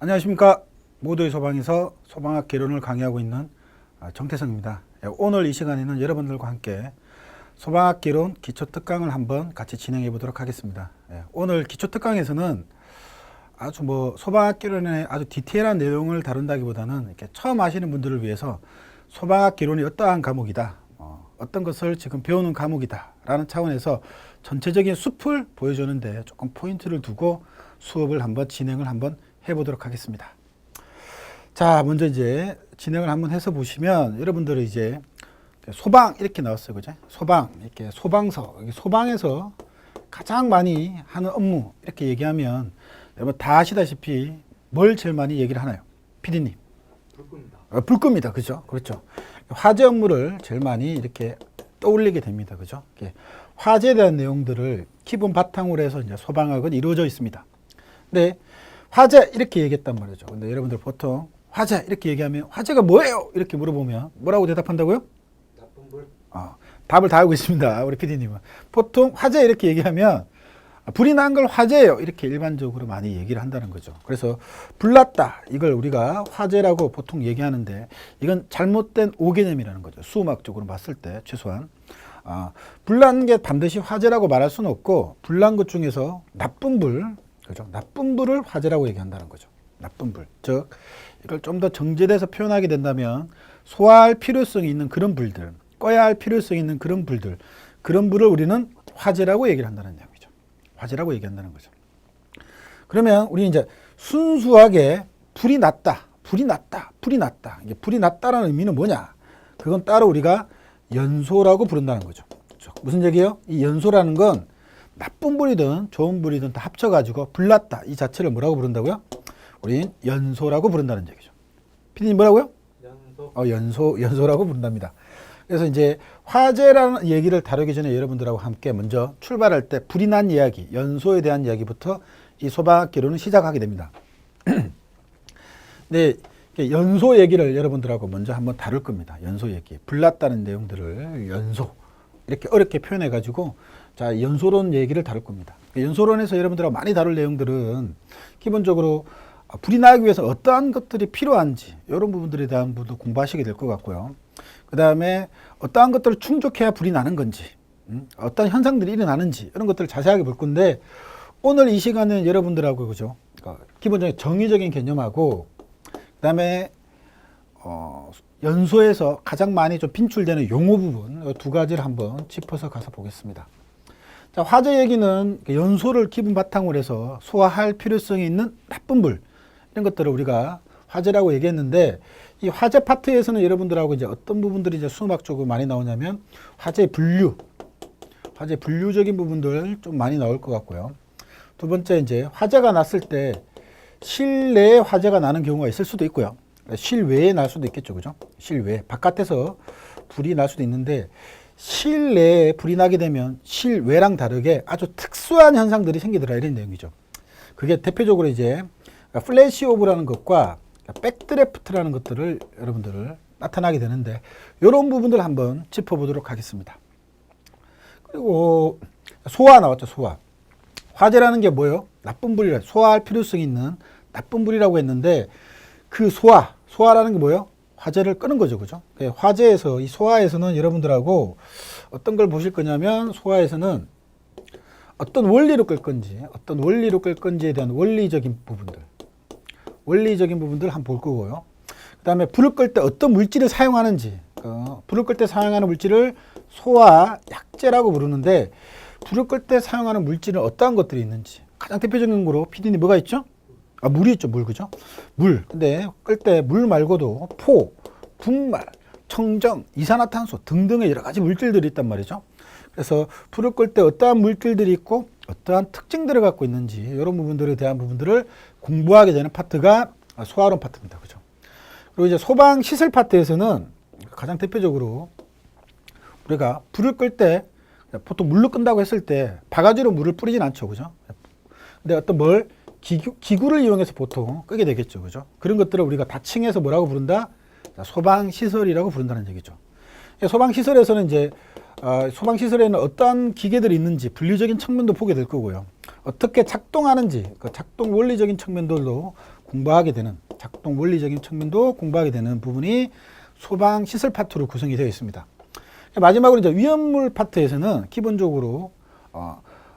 안녕하십니까. 모두의 소방에서 소방학 개론을 강의하고 있는 정태성입니다. 오늘 이 시간에는 여러분들과 함께 소방학 개론 기초특강을 한번 같이 진행해 보도록 하겠습니다. 오늘 기초특강에서는 아주 소방학 개론의 아주 디테일한 내용을 다룬다기보다는 이렇게 처음 하시는 분들을 위해서 소방학 개론이 어떠한 과목이다, 어떤 것을 지금 배우는 과목이다 라는 차원에서 전체적인 숲을 보여주는데 조금 포인트를 두고 수업을 한번 진행을 한번 해보도록 하겠습니다. 자, 먼저 이제 진행을 한번 해서 보시면 여러분들은 이제 소방 이렇게 나왔어요, 그죠? 소방 이렇게 소방서, 소방에서 가장 많이 하는 업무 이렇게 얘기하면 여러분 다 아시다시피 뭘 제일 많이 얘기를 하나요? PD님? 불끄입니다. 불끄입니다, 그죠? 그렇죠. 화재 업무를 제일 많이 이렇게 떠올리게 됩니다, 그죠? 화재에 대한 내용들을 기본 바탕으로 해서 이제 소방학은 이루어져 있습니다. 근데 화재 이렇게 얘기했단 말이죠. 근데 여러분들 보통 화재 이렇게 얘기하면 화재가 뭐예요? 이렇게 물어보면 뭐라고 대답한다고요? 나쁜 불. 답을 다 알고 있습니다. 우리 PD님은. 보통 화재 이렇게 얘기하면 불이 난 걸 화재예요. 이렇게 일반적으로 많이 얘기를 한다는 거죠. 그래서 불났다. 이걸 우리가 화재라고 보통 얘기하는데 이건 잘못된 오개념이라는 거죠. 수음학적으로 봤을 때 최소한. 불난 게 반드시 화재라고 말할 수는 없고 불난 것 중에서 나쁜 불, 그죠? 나쁜 불을 화재라고 얘기한다는 거죠. 나쁜 불. 즉, 이걸 좀 더 정제돼서 표현하게 된다면 소화할 필요성이 있는 그런 불들, 꺼야 할 필요성이 있는 그런 불들, 그런 불을 우리는 화재라고 얘기를 한다는 내용이죠. 화재라고 얘기한다는 거죠. 그러면 우리 이제 순수하게 불이 났다, 불이 났다, 불이 났다. 이게 불이 났다라는 의미는 뭐냐? 그건 따로 우리가 연소라고 부른다는 거죠. 그렇죠? 무슨 얘기예요? 이 연소라는 건 나쁜 불이든 좋은 불이든 다 합쳐가지고 불났다 이 자체를 뭐라고 부른다고요? 우린 연소라고 부른다는 얘기죠. 피디님 뭐라고요? 연소라고 부른답니다. 그래서 이제 화재라는 얘기를 다루기 전에 여러분들하고 함께 먼저 출발할 때 불이 난 이야기, 연소에 대한 이야기부터 이 소방학 개론은 시작하게 됩니다. 네, 연소 얘기를 여러분들하고 먼저 한번 다룰 겁니다. 연소 얘기, 불났다는 내용들을 연소 이렇게 어렵게 표현해가지고 자, 연소론 얘기를 다룰 겁니다. 연소론에서 여러분들하고 많이 다룰 내용들은 기본적으로 불이 나기 위해서 어떠한 것들이 필요한지 이런 부분들에 대한 부분도 공부하시게 될 것 같고요. 그 다음에 어떠한 것들을 충족해야 불이 나는 건지, 어떤 현상들이 일어나는지 이런 것들을 자세하게 볼 건데 오늘 이 시간은 여러분들하고 그죠? 기본적인 정의적인 개념하고 그 다음에 연소에서 가장 많이 좀 빈출되는 용어 부분 두 가지를 한번 짚어서 가서 보겠습니다. 자, 화재 얘기는 연소를 기본 바탕으로 해서 소화할 필요성이 있는 나쁜 불 이런 것들을 우리가 화재라고 얘기했는데 이 화재 파트에서는 여러분들하고 이제 어떤 부분들이 이제 수학적으로 많이 나오냐면 화재 분류적인 부분들 좀 많이 나올 것 같고요. 두 번째 이제 화재가 났을 때 실내에 화재가 나는 경우가 있을 수도 있고요. 실외에 날 수도 있겠죠, 그죠? 실외 바깥에서 불이 날 수도 있는데 실내에 불이 나게 되면 실외랑 다르게 아주 특수한 현상들이 생기더라 이런 내용이죠. 그게 대표적으로 이제 플래시 오브라는 것과 백드래프트라는 것들을 여러분들을 나타나게 되는데 이런 부분들을 한번 짚어보도록 하겠습니다. 그리고 소화 나왔죠, 소화. 화재라는 게 뭐예요? 나쁜 불이라 소화할 필요성이 있는 나쁜 불이라고 했는데 그 소화라는 게 뭐예요? 화재를 끄는 거죠, 그죠? 화재에서 이 소화에서는 여러분들하고 어떤 걸 보실 거냐면 소화에서는 어떤 원리로 끌 건지에 대한 원리적인 부분들 한번 볼 거고요. 그 다음에 불을 끌 때 어떤 물질을 사용하는지, 불을 끌 때 사용하는 물질을 소화 약재라고 부르는데 불을 끌 때 사용하는 물질은 어떠한 것들이 있는지 가장 대표적인 거로 PD님 뭐가 있죠? 물이 있죠, 물, 그죠? 물. 근데 끌 때 물 말고도 포, 분말, 청정, 이산화탄소 등등의 여러 가지 물질들이 있단 말이죠. 그래서 불을 끌 때 어떠한 물질들이 있고 어떠한 특징들을 갖고 있는지 이런 부분들에 대한 부분들을 공부하게 되는 파트가 소화론 파트입니다, 그죠? 그리고 이제 소방 시설 파트에서는 가장 대표적으로 우리가 불을 끌 때 보통 물로 끈다고 했을 때 바가지로 물을 뿌리진 않죠, 그죠? 근데 어떤 기구를 이용해서 보통 끄게 되겠죠, 그죠? 그런 것들을 우리가 다 칭해서 뭐라고 부른다? 소방시설이라고 부른다는 얘기죠. 소방시설에서는 이제 소방시설에는 어떠한 기계들이 있는지 분리적인 측면도 보게 될 거고요. 어떻게 작동하는지 그 작동 원리적인 측면들도 공부하게 되는 작동 원리적인 측면도 공부하게 되는 부분이 소방 시설 파트로 구성이 되어 있습니다. 마지막으로 이제 위험물 파트에서는 기본적으로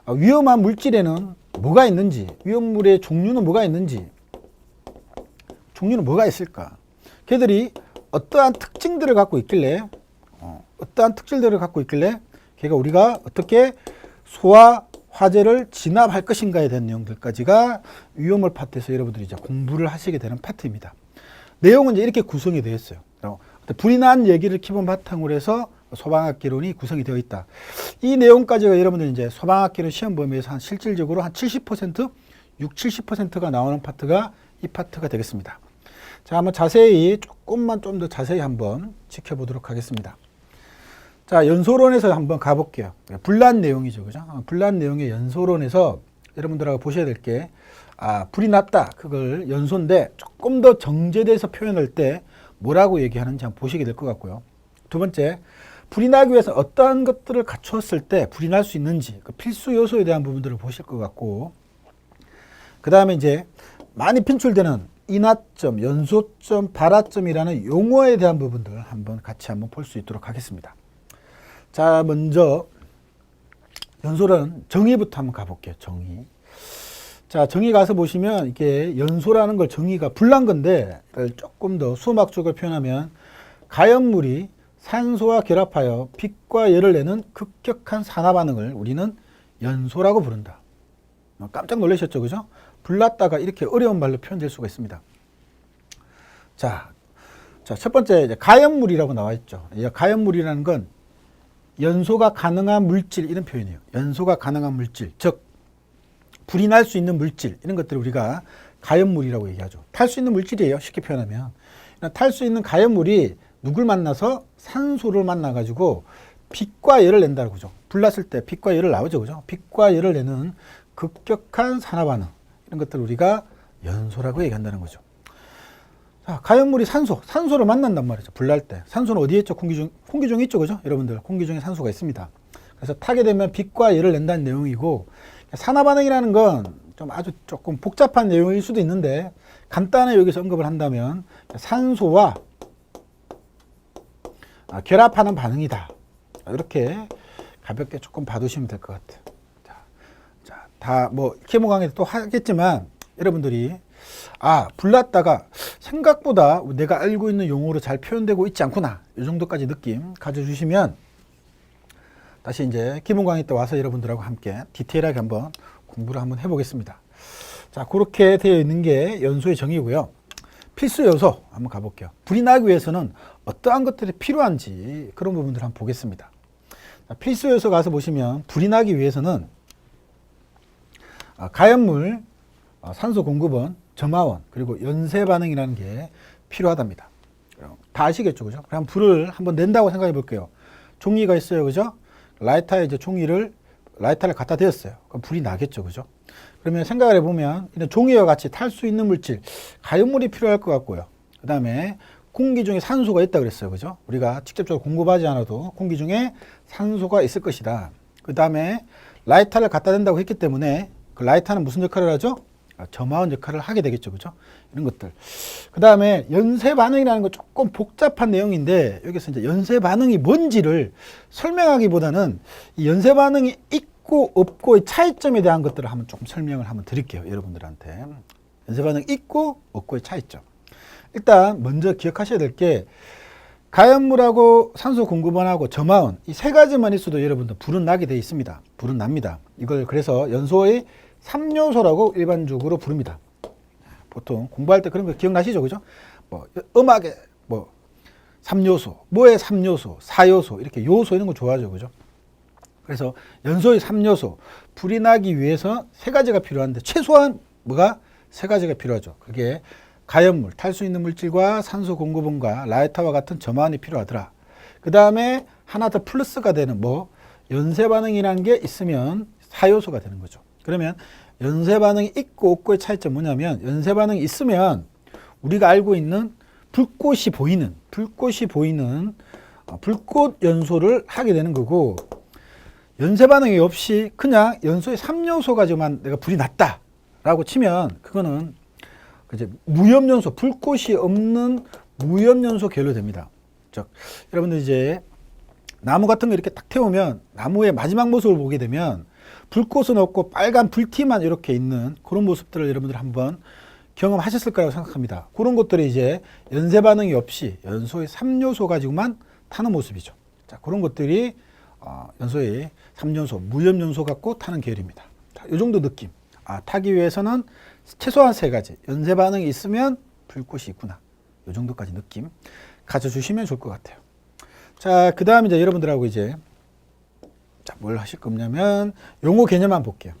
위험한 물질에는 뭐가 있는지, 위험물의 종류는 뭐가 있는지, 종류는 뭐가 있을까? 걔들이 어떠한 특징들을 갖고 있길래, 걔가 우리가 어떻게 소화 화재를 진압할 것인가에 대한 내용들까지가 위험물 파트에서 여러분들이 이제 공부를 하시게 되는 파트입니다. 내용은 이제 이렇게 구성이 되어 있어요. 불이 난 얘기를 기본 바탕으로 해서 소방학개론이 구성이 되어 있다. 이 내용까지가 여러분들 이제 소방학개론 시험 범위에서 한 실질적으로 한 70%, 70%가 나오는 파트가 이 파트가 되겠습니다. 자, 한번 자세히 조금만 좀 더 자세히 한번 지켜보도록 하겠습니다. 자, 연소론에서 한번 가볼게요. 불난 내용이죠, 그죠? 불난 내용의 연소론에서 여러분들하고 보셔야 될 게, 불이 났다. 그걸 연소인데 조금 더 정제돼서 표현할 때 뭐라고 얘기하는지 한번 보시게 될 것 같고요. 두 번째, 불이 나기 위해서 어떠한 것들을 갖추었을 때 불이 날 수 있는지, 그 필수 요소에 대한 부분들을 보실 것 같고, 그 다음에 이제 많이 빈출되는 인화점, 연소점, 발화점이라는 용어에 대한 부분들 한번 같이 한번 볼 수 있도록 하겠습니다. 자, 먼저 연소라는 정의부터 한번 가볼게요. 정의. 자, 정의 가서 보시면 이게 연소라는 걸 정의가 불난 건데, 이걸 조금 더 수학적으로 표현하면 가연물이 산소와 결합하여 빛과 열을 내는 급격한 산화 반응을 우리는 연소라고 부른다. 깜짝 놀라셨죠, 그죠? 불났다가 이렇게 어려운 말로 표현될 수가 있습니다. 자, 첫 번째 이제 가연물이라고 나와 있죠. 이 가연물이라는 건 연소가 가능한 물질, 이런 표현이에요. 연소가 가능한 물질, 즉 불이 날 수 있는 물질, 이런 것들을 우리가 가연물이라고 얘기하죠. 탈 수 있는 물질이에요. 쉽게 표현하면. 탈 수 있는 가연물이 누굴 만나서 산소를 만나가지고 빛과 열을 낸다고 그죠. 불났을 때 빛과 열을 나오죠, 그죠. 빛과 열을 내는 급격한 산화 반응, 이런 것들을 우리가 연소라고 얘기한다는 거죠. 자, 가연물이 산소를 만난단 말이죠. 불날 때. 산소는 어디에 있죠? 공기 중에 있죠, 그죠? 여러분들, 공기 중에 산소가 있습니다. 그래서 타게 되면 빛과 열을 낸다는 내용이고, 산화 반응이라는 건 좀 아주 조금 복잡한 내용일 수도 있는데, 간단히 여기서 언급을 한다면 산소와 결합하는 반응이다. 이렇게 가볍게 조금 봐두시면 될 것 같아요. 자, 다 뭐 키모 강의 또 하겠지만 여러분들이 불났다가 생각보다 내가 알고 있는 용어로 잘 표현되고 있지 않구나, 이 정도까지 느낌 가져주시면 다시 이제 기본 강의 때 와서 여러분들하고 함께 디테일하게 한번 공부를 한번 해보겠습니다. 자, 그렇게 되어 있는 게 연소의 정의고요. 필수 요소 한번 가볼게요. 불이 나기 위해서는 어떠한 것들이 필요한지 그런 부분들을 한번 보겠습니다. 자, 필수 요소 가서 보시면 불이 나기 위해서는 가연물, 산소 공급원, 점화원, 그리고 연쇄 반응이라는 게 필요하답니다. 다 아시겠죠, 그죠? 그럼 불을 한번 낸다고 생각해 볼게요. 종이가 있어요, 그죠? 라이터에 이제 라이터를 갖다 대었어요. 그럼 불이 나겠죠, 그죠? 그러면 생각을 해보면 이런 종이와 같이 탈 수 있는 물질, 가연물이 필요할 것 같고요. 그 다음에 공기 중에 산소가 있다 그랬어요, 그죠? 우리가 직접적으로 공급하지 않아도 공기 중에 산소가 있을 것이다. 그 다음에 라이터를 갖다 댄다고 했기 때문에 그 라이터는 무슨 역할을 하죠? 점화원 역할을 하게 되겠죠, 그죠? 이런 것들. 그 다음에 연쇄 반응이라는 건 조금 복잡한 내용인데, 여기서 이제 연쇄 반응이 뭔지를 설명하기보다는 이 연쇄 반응이 있고 없고의 차이점에 대한 것들을 한번 조금 설명을 한번 드릴게요, 여러분들한테. 연쇄 반응이 있고 없고의 차이점. 일단 먼저 기억하셔야 될 게, 가연물하고 산소 공급원하고 점화원, 이 세 가지만 있어도 여러분들 불은 나게 되어 있습니다. 불은 납니다. 이걸 그래서 연소의 3요소라고 일반적으로 부릅니다. 보통 공부할 때 그런 거 기억나시죠, 그죠? 뭐 음악의 뭐 3요소, 뭐의 3요소, 4요소, 이렇게 요소 이런 거 좋아하죠, 그죠? 그래서 연소의 3요소, 불이 나기 위해서 세 가지가 필요한데 최소한 뭐가 세 가지가 필요하죠. 그게 가연물, 탈 수 있는 물질과 산소 공급원과 라이터와 같은 점화원이 필요하더라. 그 다음에 하나 더 플러스가 되는 뭐 연쇄 반응이라는 게 있으면 4요소가 되는 거죠. 그러면 연쇄 반응이 있고 없고의 차이점 뭐냐면, 연쇄 반응이 있으면 우리가 알고 있는 불꽃이 보이는 불꽃 연소를 하게 되는 거고, 연쇄 반응이 없이 그냥 연소의 3요소 가지고만 내가 불이 났다라고 치면 그거는 이제 무염연소, 불꽃이 없는 무염연소 계열로 됩니다. 즉, 여러분들 이제 나무 같은 거 이렇게 딱 태우면 나무의 마지막 모습을 보게 되면 불꽃은 없고 빨간 불티만 이렇게 있는 그런 모습들을 여러분들 한번 경험하셨을 거라고 생각합니다. 그런 것들이 이제 연쇄 반응이 없이 연소의 3요소 가지고만 타는 모습이죠. 자, 그런 것들이 연소의 3연소, 무염연소 갖고 타는 계열입니다. 자, 이 정도 느낌. 타기 위해서는 최소한 3가지. 연쇄 반응이 있으면 불꽃이 있구나. 이 정도까지 느낌 가져주시면 좋을 것 같아요. 자, 그 다음 이제 여러분들하고 이제 뭘 하실 거냐면 용어 개념만 볼게요.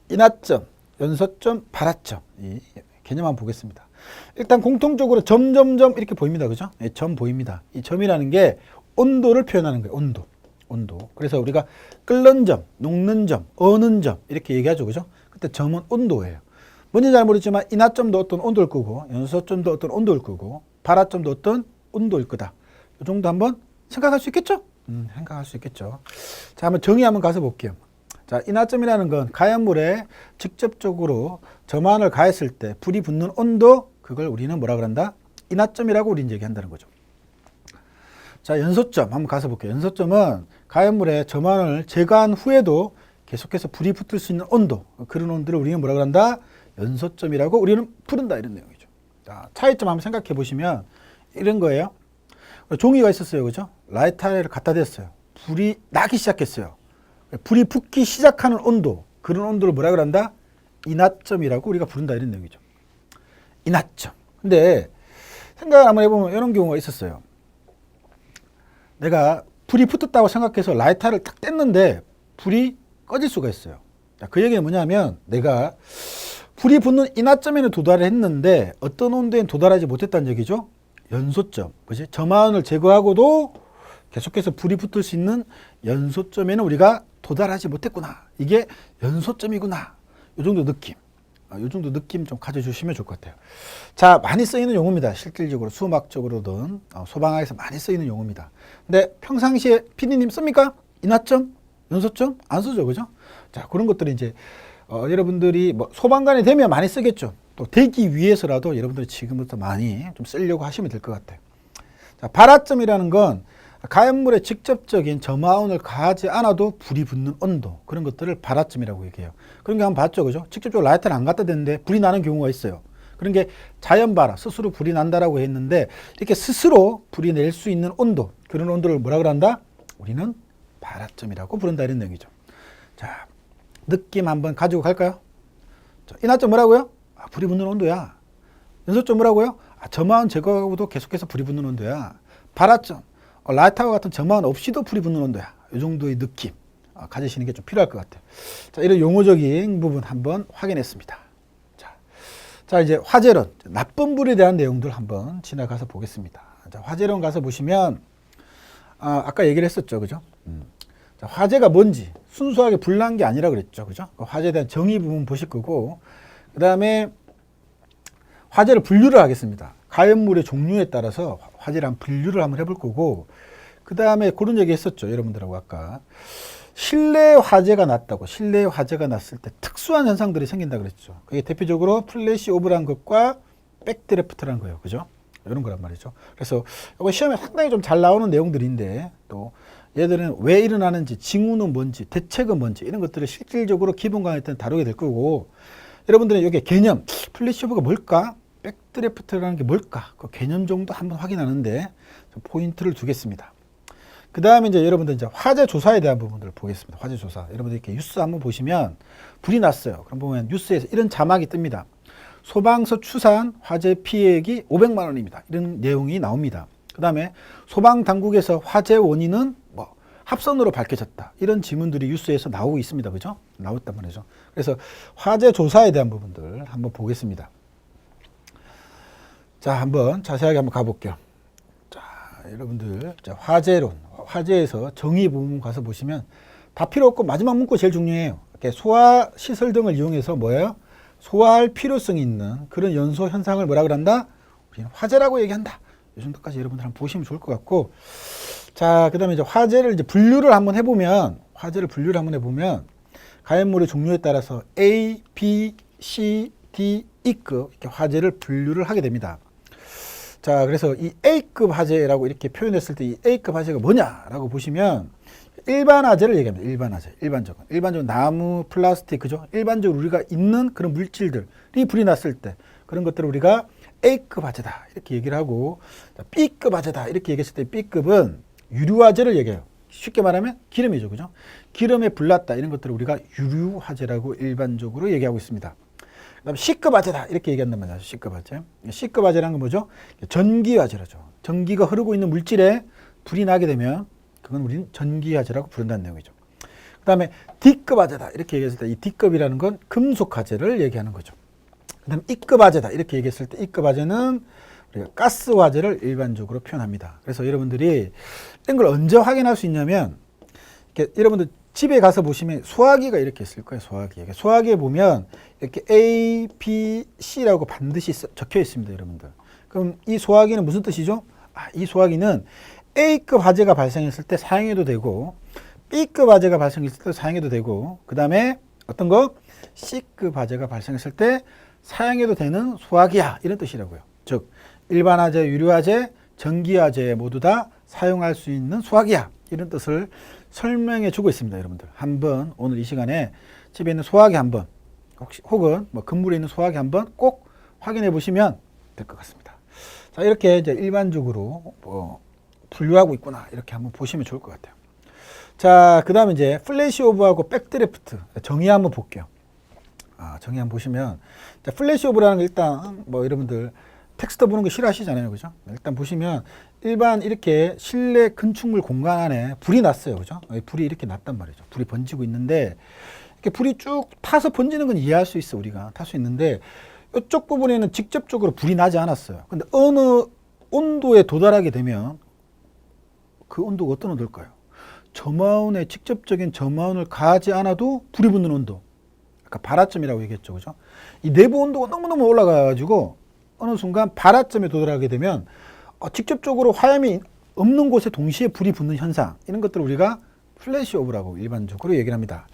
인하점, 연소점, 발화점. 이 개념만 보겠습니다. 일단 공통적으로 점점점 이렇게 보입니다. 그죠? 네, 점 보입니다. 이 점이라는 게 온도를 표현하는 거예요. 온도. 그래서 우리가 끓는 점, 녹는 점, 어는 점 이렇게 얘기하죠. 그죠? 그때 점은 온도예요. 뭔지 잘 모르지만 인하점도 어떤 온도를 끄고 연소점도 어떤 온도를 끄고 발화점도 어떤 온도일 거다. 이 정도 한번 생각할 수 있겠죠? 생각할 수 있겠죠. 자, 한번 정의 한번 가서 볼게요. 자, 인하점이라는 건 가연물에 직접적으로 점안을 가했을 때 불이 붙는 온도, 그걸 우리는 뭐라 그런다? 인하점이라고 우리는 얘기한다는 거죠. 자, 연소점 한번 가서 볼게요. 연소점은 가연물에 점안을 제거한 후에도 계속해서 불이 붙을 수 있는 온도, 그런 온도를 우리는 뭐라 그런다? 연소점이라고 우리는 부른다, 이런 내용이죠. 자, 차이점 한번 생각해 보시면 이런 거예요. 종이가 있었어요. 그죠? 라이터를 갖다 댔어요. 불이 나기 시작했어요. 불이 붙기 시작하는 온도, 그런 온도를 뭐라 그런다? 인하점이라고 우리가 부른다, 이런 내용이죠. 인하점. 근데 생각을 한번 해보면 이런 경우가 있었어요. 내가 불이 붙었다고 생각해서 라이터를 딱 뗐는데 불이 꺼질 수가 있어요. 자, 그 얘기는 뭐냐면 내가 불이 붙는 인하점에는 도달했는데 어떤 온도에는 도달하지 못했다는 얘기죠. 연소점, 그지? 점화원을 제거하고도 계속해서 불이 붙을 수 있는 연소점에는 우리가 도달하지 못했구나. 이게 연소점이구나. 이 정도 느낌. 이 정도 느낌 좀 가져주시면 좋을 것 같아요. 자, 많이 쓰이는 용어입니다. 실질적으로 수학적으로든 소방학에서 많이 쓰이는 용어입니다. 근데 평상시에 PD님 씁니까? 인하점? 연소점? 안 쓰죠, 그죠? 자, 그런 것들이 이제 여러분들이 뭐 소방관이 되면 많이 쓰겠죠. 또 되기 위해서라도 여러분들이 지금부터 많이 좀 쓰려고 하시면 될 것 같아요. 자, 발화점이라는 건 가연물에 직접적인 점화원을 가하지 않아도 불이 붙는 온도, 그런 것들을 발화점이라고 얘기해요. 그런 게 한번 봤죠, 그죠? 직접적으로 라이터를 안 갖다 대는데 불이 나는 경우가 있어요. 그런 게 자연 발화, 스스로 불이 난다라고 했는데 이렇게 스스로 불이 낼 수 있는 온도, 그런 온도를 뭐라 그런다? 우리는 발화점이라고 부른다, 이런 내용이죠. 자, 느낌 한번 가지고 갈까요? 자, 인하점 뭐라고요? 불이 붙는 온도야. 연소점 뭐라고요? 점화원 제거하고도 계속해서 불이 붙는 온도야. 발화점, 라이터와 같은 점화원 없이도 불이 붙는 온도야. 이 정도의 느낌 가지시는 게 좀 필요할 것 같아요. 자, 이런 용어적인 부분 한번 확인했습니다. 자, 이제 화재론, 나쁜 불에 대한 내용들 한번 지나가서 보겠습니다. 자, 화재론 가서 보시면 아까 얘기를 했었죠, 그죠? 자, 화재가 뭔지 순수하게 불난 게 아니라 그랬죠, 그죠? 그 화재에 대한 정의 부분 보실 거고, 그 다음에 화재를 분류를 하겠습니다. 가연물의 종류에 따라서 화재를 한번 분류를 한번 해볼 거고, 그 다음에 그런 얘기 했었죠, 여러분들하고 아까. 실내 화재가 났다고, 실내 화재가 났을 때 특수한 현상들이 생긴다 그랬죠. 그게 대표적으로 플래시 오브라는 것과 백드래프트라는 거예요, 그죠? 이런 거란 말이죠. 그래서 이거 시험에 상당히 좀 잘 나오는 내용들인데, 또 얘들은 왜 일어나는지, 징후는 뭔지, 대책은 뭔지, 이런 것들을 실질적으로 기본 강의 때는 다루게 될 거고, 여러분들은 여기 개념, 플래시 오브가 뭘까? 백드래프트라는 게 뭘까? 그 개념 정도 한번 확인하는데 포인트를 두겠습니다. 그 다음에 이제 여러분들 이제 화재 조사에 대한 부분들을 보겠습니다. 화재 조사. 여러분들 이렇게 뉴스 한번 보시면 불이 났어요. 그럼 보면 뉴스에서 이런 자막이 뜹니다. 소방서 추산 화재 피해액이 500만 원입니다. 이런 내용이 나옵니다. 그 다음에 소방당국에서 화재 원인은 뭐 합선으로 밝혀졌다. 이런 지문들이 뉴스에서 나오고 있습니다. 그죠? 나왔단 말이죠. 그래서 화재 조사에 대한 부분들 한번 보겠습니다. 자, 한번 자세하게 한번 가볼게요. 자, 여러분들, 자, 화재론, 화재에서 정의 부분 가서 보시면 다 필요 없고 마지막 문구 제일 중요해요. 이렇게 소화 시설 등을 이용해서 뭐예요? 소화할 필요성이 있는 그런 연소 현상을 뭐라 그런다? 우리는 화재라고 얘기한다. 이 정도까지 여러분들 한번 보시면 좋을 것 같고, 자, 그다음에 이제 화재를 이제 분류를 한번 해보면, 화재를 분류를 한번 해보면 가연물의 종류에 따라서 A, B, C, D, E급 이렇게 화재를 분류를 하게 됩니다. 자, 그래서 이 A급 화재라고 이렇게 표현했을 때 이 A급 화재가 뭐냐라고 보시면 일반 화재를 얘기합니다. 일반 화재, 일반적으로 나무, 플라스틱, 그죠? 일반적으로 우리가 있는 그런 물질들이 불이 났을 때 그런 것들을 우리가 A급 화재다 이렇게 얘기를 하고, B급 화재다 이렇게 얘기했을 때 B급은 유류 화재를 얘기해요. 쉽게 말하면 기름이죠, 그죠? 기름에 불났다 이런 것들을 우리가 유류 화재라고 일반적으로 얘기하고 있습니다. 그다음에 C급 화재다 이렇게 얘기한단 말이에요. C급 화재. C급 화재라는 건 뭐죠? 전기 화재라죠. 전기가 흐르고 있는 물질에 불이 나게 되면 그건 우리는 전기 화재라고 부른다는 내용이죠. 그다음에 D급 화재다 이렇게 얘기했을 때 이 D급이라는 건 금속 화재를 얘기하는 거죠. 그다음에 E급 화재다 이렇게 얘기했을 때 E급 화재는 우리가 가스 화재를 일반적으로 표현합니다. 그래서 여러분들이 이런 걸 언제 확인할 수 있냐면 이렇게 여러분들 집에 가서 보시면 소화기가 이렇게 있을 거예요. 소화기에 보면 이렇게 A, B, C라고 반드시 적혀 있습니다, 여러분들. 그럼 이 소화기는 무슨 뜻이죠? 이 소화기는 A급 화재가 발생했을 때 사용해도 되고 B급 화재가 발생했을 때 사용해도 되고 그 다음에 어떤 거? C급 화재가 발생했을 때 사용해도 되는 소화기야 이런 뜻이라고요. 즉 일반 화재, 유류 화재, 전기 화재 모두 다 사용할 수 있는 소화기야 이런 뜻을 설명해 주고 있습니다, 여러분들. 한번 오늘 이 시간에 집에 있는 소화기 한번 혹은 뭐 건물에 있는 소화기 한번 꼭 확인해 보시면 될 것 같습니다. 자, 이렇게 이제 일반적으로 분류하고 있구나 이렇게 한번 보시면 좋을 것 같아요. 자, 그 다음에 이제 플래시 오브하고 백드래프트 정의 한번 볼게요. 정의 한번 보시면 자, 플래시 오브라는 게 일단 뭐 여러분들 텍스트 보는 거 싫어하시잖아요, 그죠? 일단 보시면 일반 이렇게 실내 건축물 공간 안에 불이 났어요, 그죠? 불이 이렇게 났단 말이죠. 불이 번지고 있는데 이렇게 불이 쭉 타서 번지는 건 이해할 수 있어, 우리가 탈 수 있는데 이쪽 부분에는 직접적으로 불이 나지 않았어요. 근데 어느 온도에 도달하게 되면 그 온도가 어떤 온도일까요? 저마운에 직접적인 저마운을 가하지 않아도 불이 붙는 온도. 아까 발화점이라고 얘기했죠, 그죠? 이 내부 온도가 너무너무 올라가가지고 어느 순간 발화점에 도달하게 되면 직접적으로 화염이 없는 곳에 동시에 불이 붙는 현상 이런 것들을 우리가 플래시 오브라고 일반적으로 얘기를 합니다.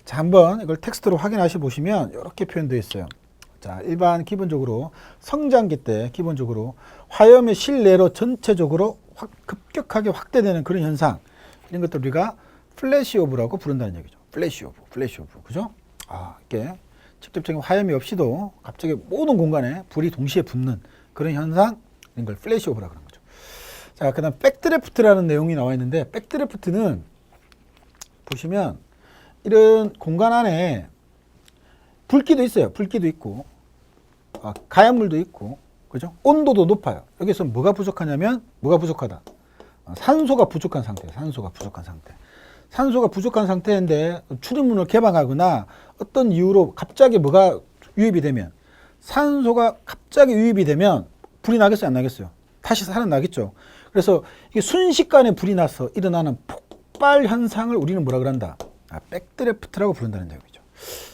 자, 한번 이걸 텍스트로 확인하시 보시면 이렇게 표현되어 있어요. 자, 일반 기본적으로 성장기 때 기본적으로 화염의 실내로 전체적으로 급격하게 확대되는 그런 현상 이런 것들 우리가 플래시 오브라고 부른다는 얘기죠. 플래시 오브, 그죠? 이렇게 직접적인 화염이 없이도 갑자기 모든 공간에 불이 동시에 붙는 그런 현상 이런 걸 플래시 오브라고 하는 거죠. 자, 그다음 백드래프트라는 내용이 나와 있는데 백드래프트는 보시면 이런 공간 안에 불기도 있어요. 불기도 있고 가연물도 있고 그죠? 온도도 높아요. 여기서 뭐가 부족하냐면 뭐가 부족하다. 산소가 부족한 상태예요. 산소가 부족한 상태인데 출입문을 개방하거나 어떤 이유로 갑자기 뭐가 유입이 되면 산소가 갑자기 유입이 되면 불이 나겠어요? 안 나겠어요? 다시 살아나겠죠. 그래서 이게 순식간에 불이 나서 일어나는 폭발 현상을 우리는 뭐라 그런다? 백드래프트라고 부른다는 내용이죠.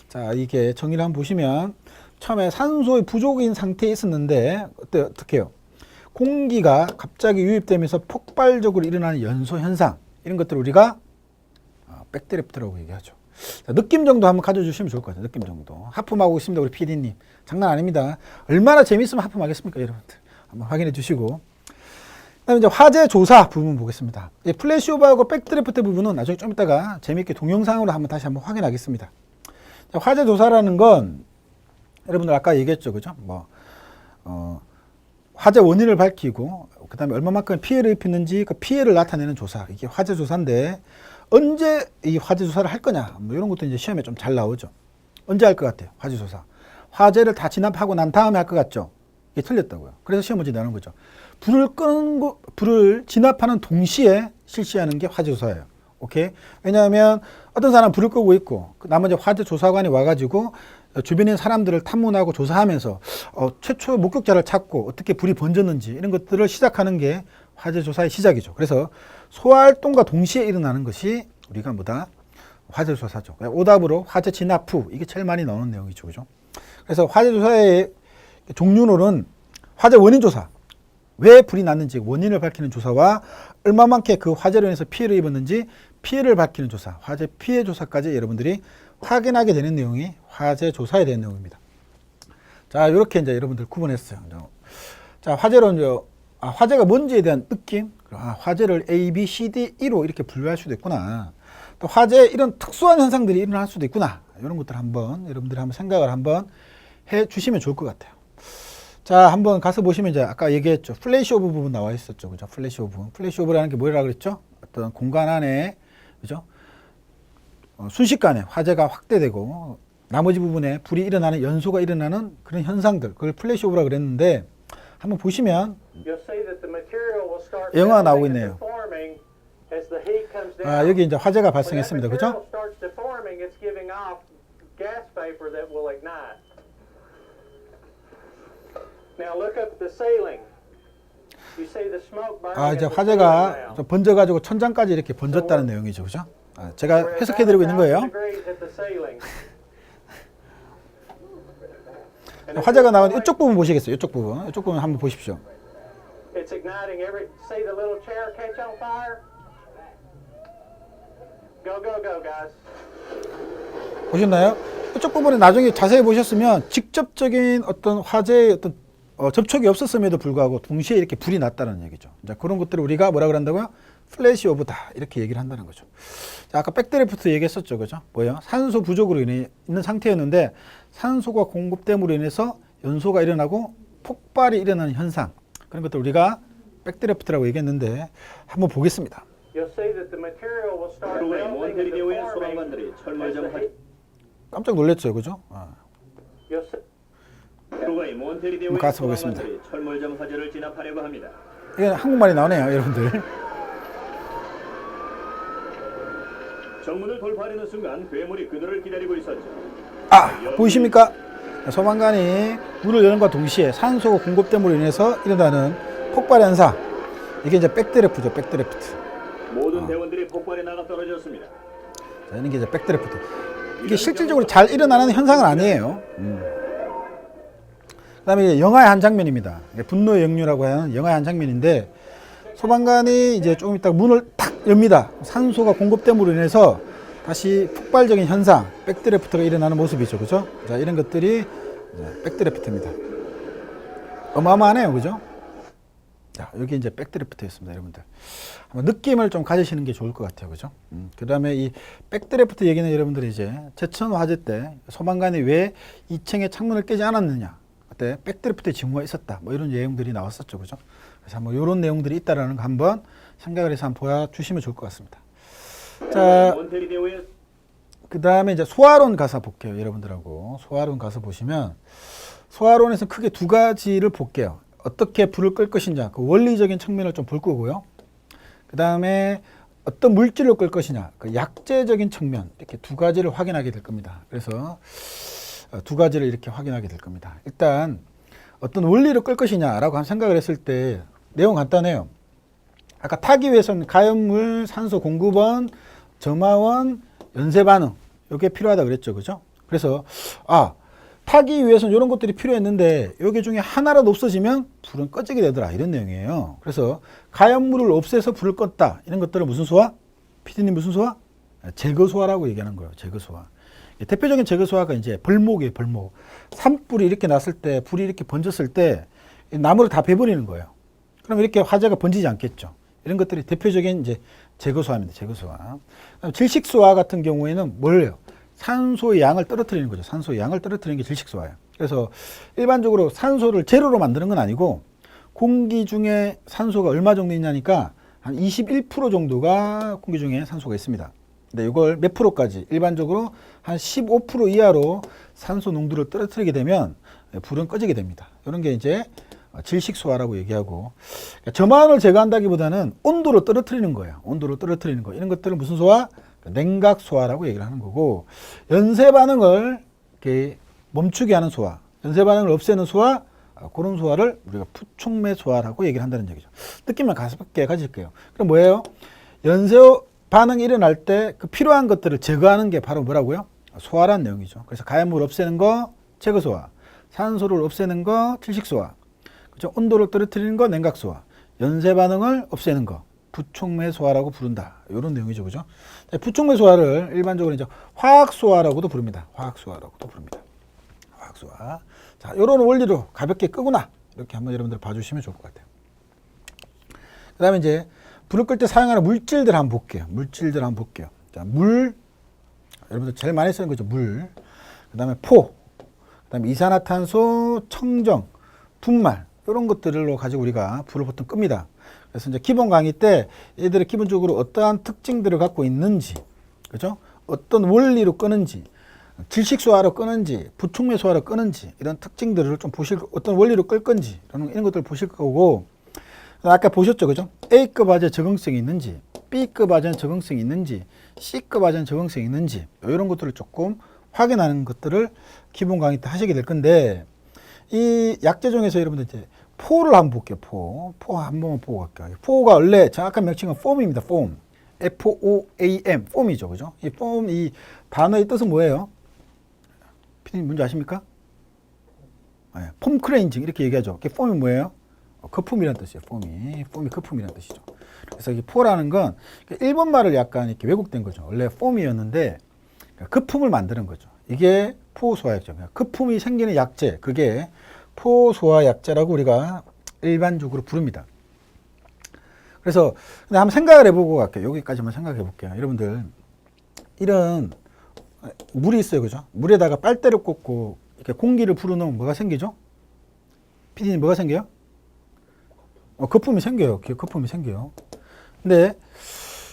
자, 이게 정의를 한번 보시면 처음에 산소의 부족인 상태에 있었는데 어떻게 해요? 공기가 갑자기 유입되면서 폭발적으로 일어나는 연소 현상 이런 것들을 우리가 백드래프트라고 얘기하죠. 자, 느낌 정도 한번 가져주시면 좋을 것 같아요. 느낌 정도. 하품하고 있습니다, 우리 PD님. 장난 아닙니다. 얼마나 재밌으면 하품하겠습니까, 여러분들. 한번 확인해 주시고. 그다음에 이제 화재 조사 부분 보겠습니다. 플래시 오버하고 백드래프트 부분은 나중에 좀 이따가 재미있게 동영상으로 다시 한번 확인하겠습니다. 자, 화재 조사라는 건 여러분들 아까 얘기했죠, 그죠? 화재 원인을 밝히고 그다음에 얼마만큼 피해를 입혔는지 그 피해를 나타내는 조사 이게 화재 조사인데 언제 이 화재 조사를 할 거냐 뭐 이런 것도 이제 시험에 좀 잘 나오죠. 언제 할 것 같아요? 화재 조사. 화재를 다 진압하고 난 다음에 할 것 같죠? 이게 틀렸다고요. 그래서 시험 문제 나오는 거죠. 불을 진압하는 동시에 실시하는 게 화재 조사예요. 오케이? 왜냐하면 어떤 사람 불을 끄고 있고 나머지 화재 조사관이 와가지고 주변에 있는 사람들을 탐문하고 조사하면서 최초 목격자를 찾고 어떻게 불이 번졌는지 이런 것들을 시작하는 게 화재 조사의 시작이죠. 그래서 소활동과 동시에 일어나는 것이 우리가 뭐다? 화재 조사죠. 오답으로 화재 진압 후 이게 제일 많이 나오는 내용이죠. 그죠? 그래서 화재 조사의 종류로는 화재 원인 조사, 왜 불이 났는지 원인을 밝히는 조사와 얼마만큼 그 화재로 인해서 피해를 입었는지 피해를 밝히는 조사, 화재 피해 조사까지 여러분들이 확인하게 되는 내용이 화재 조사에 대한 내용입니다. 자, 자, 이렇게 이제 여러분들 구분했어요. 자, 화재로 이제 화재가 뭔지에 대한 느낌. 화재를 A, B, C, D, E로 이렇게 분류할 수도 있구나. 또 화재 이런 특수한 현상들이 일어날 수도 있구나. 이런 것들 한번 여러분들이 한번 생각을 한번 해 주시면 좋을 것 같아요. 자, 한번 가서 보시면 이제 아까 얘기했죠. 플래시 오브 부분 나와 있었죠. 그죠? 플래시 오브. 플래시 오브라는 게 뭐라 그랬죠? 어떤 공간 안에, 그죠? 순식간에 화재가 확대되고 나머지 부분에 불이 일어나는 연소가 일어나는 그런 현상들. 그걸 플래시 오브라 그랬는데 한번 보시면 영화 나오고 있네요. 여기 이제 화재가 발생했습니다. 그죠? 이제 화재가 번져가지고 천장까지 이렇게 번졌다는 내용이죠. 그죠? 제가 해석해드리고 있는 거예요. 화재가 나온 이쪽 부분 보시겠어요? 이쪽 부분. 이쪽 부분 한번 보십시오. It's igniting every. See the little chair catch on fire? Go, go, go, guys. 보셨나요? 이쪽 부분에 나중에 자세히 보셨으면 직접적인 어떤 화재의 어떤 접촉이 없었음에도 불구하고 동시에 이렇게 불이 났다는 얘기죠. 자, 그런 것들을 우리가 뭐라 그런다고요? 플래시 오브다 이렇게 얘기를 한다는 거죠. 자, 아까 백드래프트 얘기했었죠, 그죠? 뭐예요? 산소 부족으로 있는 상태였는데 산소가 공급됨으로 인해서 연소가 일어나고 폭발이 일어나는 현상. 그런 것들 우리가 백드래프트라고 얘기했는데 한번 보겠습니다. 프로그의 몬테비데오의 소방관들이 철물점 깜짝 놀랐죠, 그죠? 프로그의 몬테비데오의 가서 보겠습니다. 소방관들이 철물점 화재를 진압하려고 합니다. 이게 한국말이 나오네요, 여러분들. 정문을 돌파하려는 순간 괴물이 그들을 기다리고 있었죠. 보이십니까? 소방관이 문을 여는 것과 동시에 산소 공급됨으로 인해서 일어나는 폭발 현상. 이게 이제 백드래프트죠, 백드래프트. 모든 대원들이 폭발에 나가 떨어졌습니다. 자, 이런 게 이제 백드래프트. 이게 실질적으로 잘 일어나는 현상은 아니에요. 그다음에 영화의 한 장면입니다. 분노의 역류라고 하는 영화의 한 장면인데 소방관이 이제 조금 있다가 문을 탁 엽니다. 산소가 공급됨으로 인해서 다시 폭발적인 현상, 백드래프트가 일어나는 모습이죠. 그죠? 자, 이런 것들이 백드래프트입니다. 어마어마하네요. 그죠? 자, 여기 이제 백드래프트였습니다. 여러분들. 한번 느낌을 좀 가지시는 게 좋을 것 같아요. 그죠? 그 다음에 이 백드래프트 얘기는 여러분들이 이제 제천 화재 때 소방관이 왜 2층의 창문을 깨지 않았느냐. 그때 백드래프트의 징후가 있었다. 뭐 이런 내용들이 나왔었죠. 그죠? 그래서 한번 이런 내용들이 있다라는 거 한번 생각을 해서 한번 보여주시면 좋을 것 같습니다. 자, 그 다음에 이제 소화론 가서 볼게요. 여러분들하고. 소화론 가서 보시면, 소화론에서 크게 두 가지를 볼게요. 어떻게 불을 끌 것이냐. 그 원리적인 측면을 좀 볼 거고요. 그 다음에 어떤 물질로 끌 것이냐. 그 약재적인 측면. 이렇게 두 가지를 확인하게 될 겁니다. 그래서 두 가지를 이렇게 확인하게 될 겁니다. 일단, 어떤 원리로 끌 것이냐라고 한 생각을 했을 때, 내용 간단해요. 아까 타기 위해서는 가연물, 산소 공급원, 점화원, 연쇄 반응 이게 필요하다 그랬죠, 그죠? 그래서 타기 위해서는 이런 것들이 필요했는데 여기 중에 하나라도 없어지면 불은 꺼지게 되더라 이런 내용이에요. 그래서 가연물을 없애서 불을 껐다 이런 것들을 무슨 소화? PD님 무슨 소화? 제거 소화라고 얘기하는 거예요. 제거 소화. 대표적인 제거 소화가 이제 벌목이에요, 벌목. 산불이 이렇게 났을 때, 불이 이렇게 번졌을 때 나무를 다 베버리는 거예요. 그럼 이렇게 화재가 번지지 않겠죠. 이런 것들이 대표적인 이제 제거소화입니다. 제거소화. 질식소화 같은 경우에는 뭘요? 산소의 양을 떨어뜨리는 거죠. 산소의 양을 떨어뜨리는 게 질식소화예요. 그래서 일반적으로 산소를 제로로 만드는 건 아니고 공기 중에 산소가 얼마 정도 있냐니까 한 21% 정도가 공기 중에 산소가 있습니다. 근데 이걸 몇 프로까지? 일반적으로 한 15% 이하로 산소 농도를 떨어뜨리게 되면 불은 꺼지게 됩니다. 이런 게 이제 질식소화라고 얘기하고, 점화원을 제거한다기보다는 온도를 떨어뜨리는 거예요. 온도를 떨어뜨리는 거. 이런 것들을 무슨 소화? 냉각소화라고 얘기를 하는 거고, 연쇄 반응을 이렇게 멈추게 하는 소화, 연쇄 반응을 없애는 소화, 그런 소화를 우리가 부촉매 소화라고 얘기를 한다는 얘기죠. 느낌만 가볍게 가질게요. 그럼 뭐예요? 연쇄 반응이 일어날 때 그 필요한 것들을 제거하는 게 바로 뭐라고요? 소화라는 내용이죠. 그래서 가연물 없애는 거 제거소화, 산소를 없애는 거 질식소화, 그렇죠? 온도를 떨어뜨리는 거 냉각소화, 연쇄 반응을 없애는 거 부촉매 소화라고 부른다. 이런 내용이죠, 그죠? 부촉매 소화를 일반적으로 이제 화학 소화라고도 부릅니다. 화학 소화라고도 부릅니다. 화학 소화. 자, 이런 원리로 가볍게 끄구나. 이렇게 한번 여러분들 봐주시면 좋을 것 같아요. 그 다음에 이제 불을 끌 때 사용하는 물질들 한번 볼게요. 물질들 한번 볼게요. 자, 물, 여러분들 제일 많이 쓰는 거죠. 물. 그 다음에 포, 그 다음에 이산화탄소, 청정, 분말, 이런 것들로 가지고 우리가 불을 보통 끕니다. 그래서 이제 기본 강의 때 얘들이 기본적으로 어떠한 특징들을 갖고 있는지, 그죠? 어떤 원리로 끄는지, 질식 소화로 끄는지, 부촉매 소화로 끄는지, 이런 특징들을 좀 보실, 어떤 원리로 끌 건지, 이런 것들을 보실 거고, 아까 보셨죠, 그죠? A급 화재 적응성이 있는지, B급 화재는 적응성이 있는지, C급 화재는 적응성이 있는지, 이런 것들을 조금 확인하는 것들을 기본 강의 때 하시게 될 건데, 이 약재 중에서 여러분들 이제 포를 한번 볼게요. 포 한 번만 보고 갈게요. 포가 원래 정확한 명칭은 폼입니다. 폼. FOAM. 폼이죠. 그죠? 이 폼, 이 단어의 뜻은 뭐예요? 피디님 뭔지 아십니까? 네, 폼 크레인징 이렇게 얘기하죠. 폼이 뭐예요? 거품이라는 뜻이에요. 폼이 거품이라는 뜻이죠. 그래서 이 포라는 건 일본 말을 약간 이렇게 왜곡된 거죠. 원래 폼이었는데 거품을 만드는 거죠. 이게 포소화약제입니다. 거품이 생기는 약재, 그게 포소화약제라고 우리가 일반적으로 부릅니다. 그래서 근데 한번 생각을 해보고 갈게요. 여기까지만 생각해 볼게요. 여러분들 이런 물이 있어요, 그죠? 물에다가 빨대를 꽂고 이렇게 공기를 불어넣으면 뭐가 생기죠? 피디님 뭐가 생겨요? 거품이 생겨요. 거품이 생겨요. 근데